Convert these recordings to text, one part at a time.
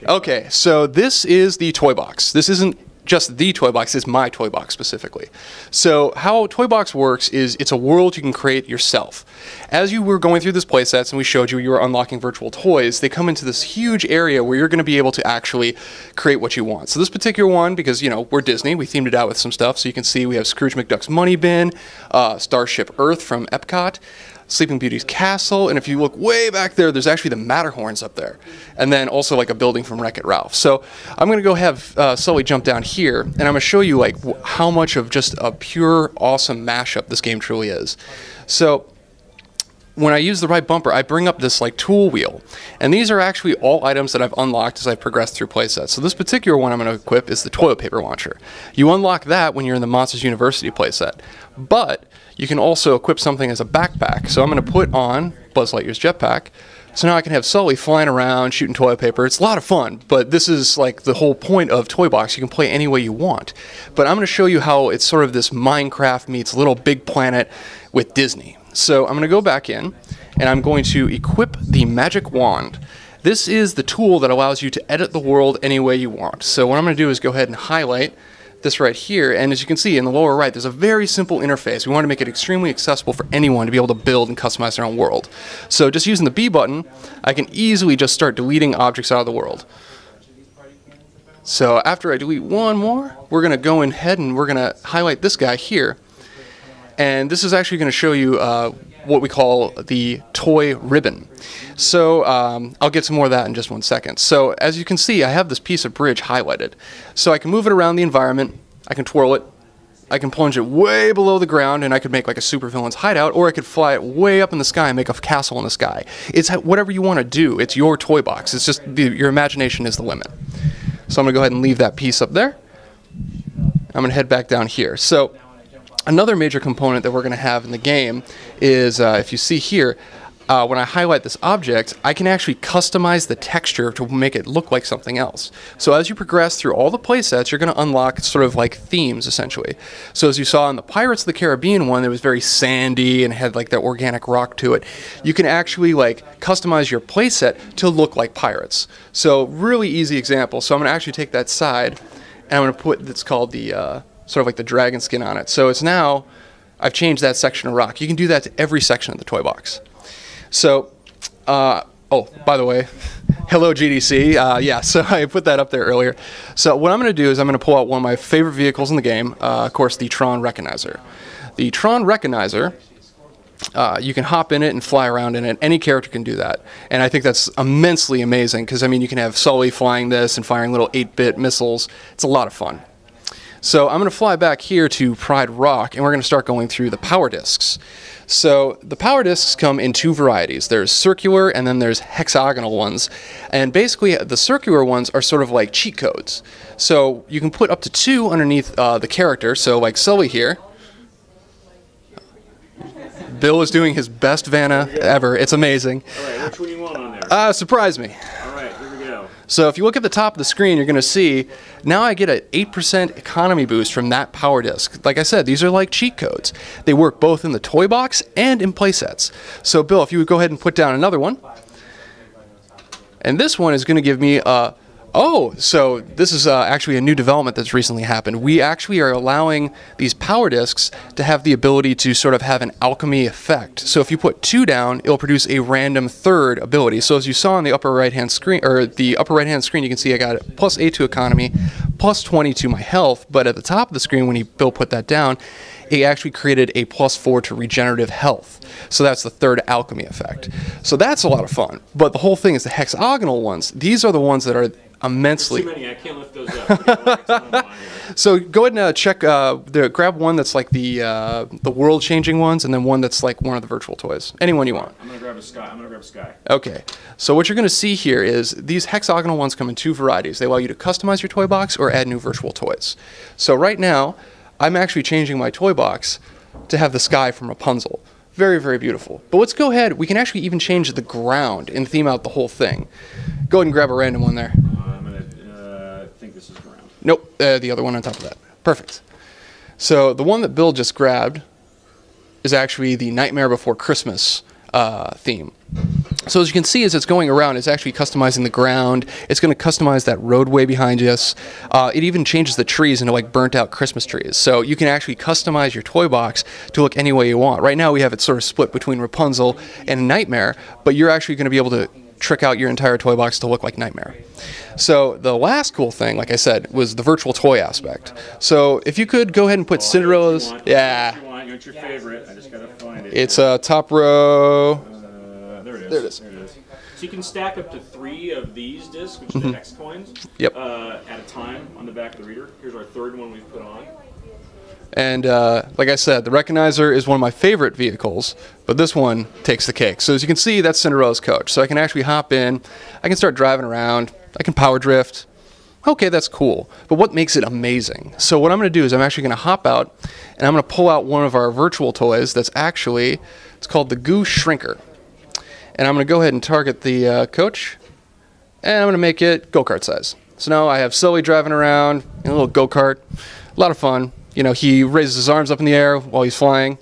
Okay, so this is the toy box. This isn't just the toy box, it's my toy box specifically. So how toy box works is it's a world you can create yourself. As you were going through this playsets and we showed you were unlocking virtual toys, they come into this huge area where you're going to be able to actually create what you want. So this particular one, because you know we're Disney, we themed it out with some stuff. So you can see we have Scrooge McDuck's Money Bin, Starship Earth from Epcot, Sleeping Beauty's castle, and if you look way back there, there's actually the Matterhorns up there, and then also like a building from Wreck-It Ralph. So I'm going to go have Sully jump down here, and I'm going to show you like how much of just a pure awesome mashup this game truly is. So when I use the right bumper, I bring up this like tool wheel, and these are actually all items that I've unlocked as I've progressed through playsets. So this particular one I'm going to equip is the toilet paper launcher. You unlock that when you're in the Monsters University playset, but you can also equip something as a backpack. So I'm going to put on Buzz Lightyear's jetpack, so now I can have Sully flying around shooting toilet paper. It's a lot of fun, but this is like the whole point of Toy Box. You can play any way you want. But I'm going to show you how it's sort of this Minecraft meets Little Big Planet with Disney. So I'm going to go back in, and I'm going to equip the magic wand. This is the tool that allows you to edit the world any way you want. So what I'm going to do is go ahead and highlight this right here, and as you can see in the lower right, there's a very simple interface. We want to make it extremely accessible for anyone to be able to build and customize their own world. So just using the B button, I can easily just start deleting objects out of the world. So after I delete one more, we're going to go ahead and we're going to highlight this guy here. And this is actually going to show you what we call the toy ribbon. So I'll get some more of that in just one second. So as you can see, I have this piece of bridge highlighted. So I can move it around the environment, I can twirl it, I can plunge it way below the ground, and I could make like a supervillain's hideout, or I could fly it way up in the sky and make a castle in the sky. It's whatever you want to do. It's your toy box. It's just your imagination is the limit. So I'm going to go ahead and leave that piece up there. I'm going to head back down here. So another major component that we're going to have in the game is, if you see here, when I highlight this object, I can actually customize the texture to make it look like something else. So as you progress through all the playsets, you're going to unlock sort of like themes, essentially. So as you saw in the Pirates of the Caribbean one, it was very sandy and had like that organic rock to it. You can actually like customize your playset to look like pirates. So really easy example. So I'm going to actually take that side, and I'm going to put, it's called the sort of like the dragon skin on it. So it's now, I've changed that section of rock. You can do that to every section of the toy box. So, oh, by the way, hello GDC. Yeah, so I put that up there earlier. So what I'm going to do is I'm going to pull out one of my favorite vehicles in the game, of course, the Tron Recognizer. The Tron Recognizer, you can hop in it and fly around in it. Any character can do that. And I think that's immensely amazing because, I mean, you can have Sully flying this and firing little 8-bit missiles. It's a lot of fun. So I'm going to fly back here to Pride Rock, and we're going to start going through the power discs. So the power discs come in two varieties. There's circular and then there's hexagonal ones. And basically the circular ones are sort of like cheat codes. So you can put up to 2 underneath the character. So like Sully here. Bill is doing his best Vanna ever. It's amazing. All right, which one you want on there? Surprise me. All right, here we go. So if you look at the top of the screen, you're going to see now I get an 8% economy boost from that power disc. Like I said, these are like cheat codes. They work both in the toy box and in playsets. So Bill, if you would go ahead and put down another one. And this one is going to give me oh, so this is actually a new development that's recently happened. We actually are allowing these power discs to have the ability to sort of have an alchemy effect. So if you put 2 down, it'll produce a random third ability. So as you saw on the upper right-hand screen, or the upper right-hand screen, you can see I got plus 8 to economy, plus 20 to my health. But at the top of the screen, when Bill put that down, it actually created a plus 4 to regenerative health. So that's the third alchemy effect. So that's a lot of fun. But the whole thing is the hexagonal ones. These are the ones that are immensely. There's too many. I can't lift those up. So go ahead and check. Grab one that's like the world-changing ones, and then one that's like one of the virtual toys. Any one you want. I'm gonna grab a sky. I'm gonna grab a sky. Okay. So what you're gonna see here is these hexagonal ones come in 2 varieties. They allow you to customize your toy box or add new virtual toys. So right now, I'm actually changing my toy box to have the sky from Rapunzel. Very, very beautiful. But let's go ahead. We can actually even change the ground and theme out the whole thing. Go ahead and grab a random one there. I'm gonna think this is ground. Nope, the other one on top of that. Perfect. So the one that Bill just grabbed is actually the Nightmare Before Christmas theme. So as you can see, as it's going around, it's actually customizing the ground. It's going to customize that roadway behind us. It even changes the trees into like burnt out Christmas trees. So you can actually customize your toy box to look any way you want. Right now we have it sort of split between Rapunzel and Nightmare, but you're actually going to be able to trick out your entire toy box to look like Nightmare. So the last cool thing, like I said, was the virtual toy aspect. So if you could go ahead and put Cinderella's, yeah. What's your favorite? I just gotta find it. It's top row. There it is. There it is. There it is. So you can stack up to 3 of these discs, which are the X coins, Yep. at a time on the back of the reader. Here's our 3rd one we've put on. And like I said, the Recognizer is one of my favorite vehicles, but this one takes the cake. So as you can see, that's Cinderella's coach. So I can actually hop in, I can start driving around, I can power drift. Okay, that's cool. But what makes it amazing? So what I'm going to do is I'm actually going to hop out, and I'm going to pull out one of our virtual toys that's actually, it's called the Goo Shrinker. And I'm going to go ahead and target the coach, and I'm going to make it go-kart size. So now I have Sully driving around in a little go-kart. A lot of fun. You know, he raises his arms up in the air while he's flying.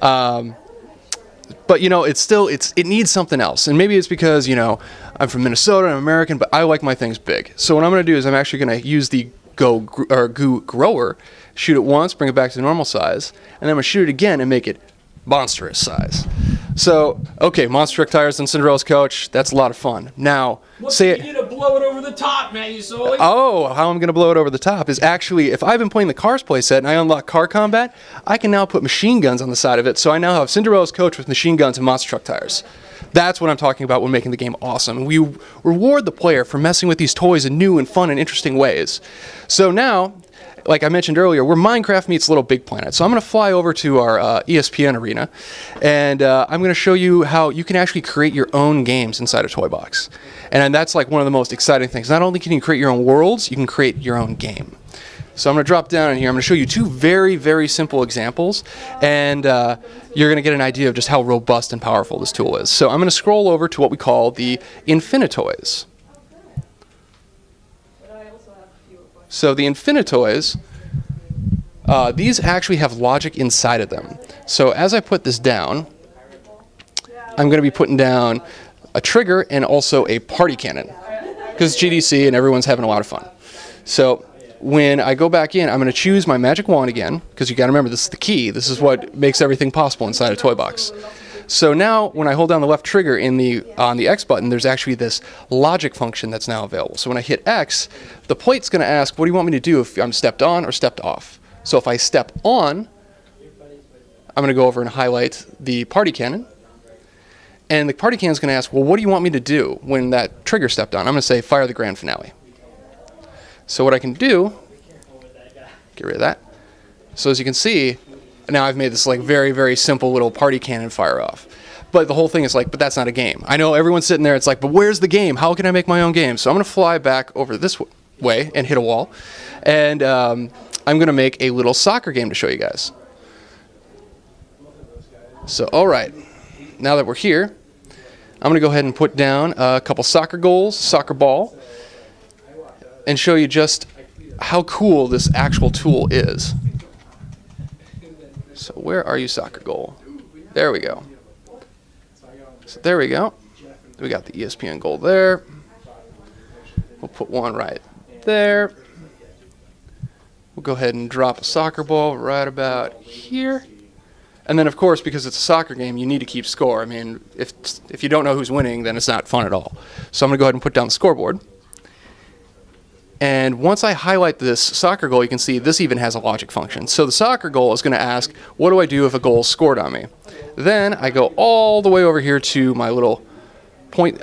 But, you know, it needs something else. And maybe it's because, you know, I'm from Minnesota, I'm American, but I like my things big. So what I'm going to do is I'm actually going to use the Goo Grower, shoot it once, bring it back to normal size, and then I'm going to shoot it again and make it monstrous size. So, okay, monster truck tires on Cinderella's coach. That's a lot of fun. Now, say it. You to blow it over the top, man, you Sully. Oh, how I'm going to blow it over the top is actually, if I've been playing the Cars playset and I unlock car combat, I can now put machine guns on the side of it. So I now have Cinderella's coach with machine guns and monster truck tires. That's what I'm talking about when making the game awesome. And we reward the player for messing with these toys in new and fun and interesting ways. So now, like I mentioned earlier, we're Minecraft meets Little Big Planet. So I'm going to fly over to our ESPN arena, and I'm going to show you how you can actually create your own games inside a toy box. And that's like one of the most exciting things. Not only can you create your own worlds, you can create your own game. So I'm going to drop down in here. I'm going to show you 2 very, very simple examples, and you're going to get an idea of just how robust and powerful this tool is. So I'm going to scroll over to what we call the Infinitoys. So the Infinitoys, these actually have logic inside of them. So as I put this down, I'm going to be putting down a trigger and also a party cannon, because it's GDC and everyone's having a lot of fun. So when I go back in, I'm going to choose my magic wand again, because you got to remember, this is the key. This is what makes everything possible inside a toy box. So now when I hold down the left trigger on the X button, there's actually this logic function that's now available. So when I hit X, the plate's going to ask, what do you want me to do if I'm stepped on or stepped off? So if I step on, I'm going to go over and highlight the party cannon. And the party cannon is going to ask, well, what do you want me to do when that trigger stepped on? I'm going to say, fire the grand finale. So what I can do, get rid of that. So as you can see, now I've made this like very, very simple little party cannon fire off. But the whole thing is like, but that's not a game. I know everyone's sitting there, it's like, but where's the game? How can I make my own game? So I'm going to fly back over this way and hit a wall. And I'm going to make a little soccer game to show you guys. So, all right. Now that we're here, I'm going to go ahead and put down a couple soccer goals, soccer ball, and show you just how cool this actual tool is. So where are you, soccer goal? There we go. So there we go. We got the ESPN goal there. We'll put one right there. We'll go ahead and drop a soccer ball right about here. And then, of course, because it's a soccer game, you need to keep score. I mean, if you don't know who's winning, then it's not fun at all. So I'm going to go ahead and put down the scoreboard. And once I highlight this soccer goal, you can see this even has a logic function. So the soccer goal is going to ask, what do I do if a goal is scored on me? Then I go all the way over here to my little point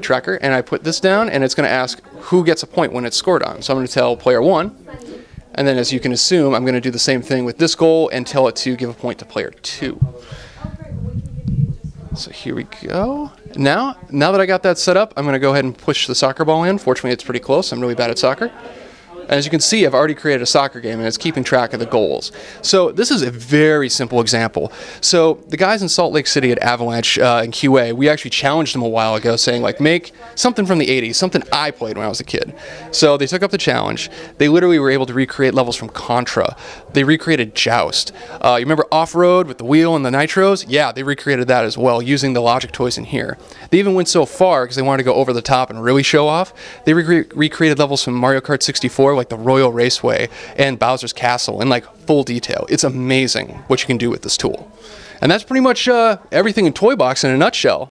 tracker, and I put this down, and it's going to ask who gets a point when it's scored on. So I'm going to tell player 1, and then as you can assume, I'm going to do the same thing with this goal and tell it to give a point to player 2. So here we go. Now that I got that set up, I'm going to go ahead and push the soccer ball in. Fortunately, it's pretty close. I'm really bad at soccer. As you can see, I've already created a soccer game and it's keeping track of the goals. So this is a very simple example. So the guys in Salt Lake City at Avalanche in QA, we actually challenged them a while ago saying like, make something from the 80s, something I played when I was a kid. So they took up the challenge. They literally were able to recreate levels from Contra. They recreated Joust. You remember Off-Road with the wheel and the nitros? Yeah, they recreated that as well using the logic toys in here. They even went so far because they wanted to go over the top and really show off. They recreated levels from Mario Kart 64 like the Royal Raceway and Bowser's Castle in like full detail. It's amazing what you can do with this tool. And that's pretty much everything in Toy Box in a nutshell.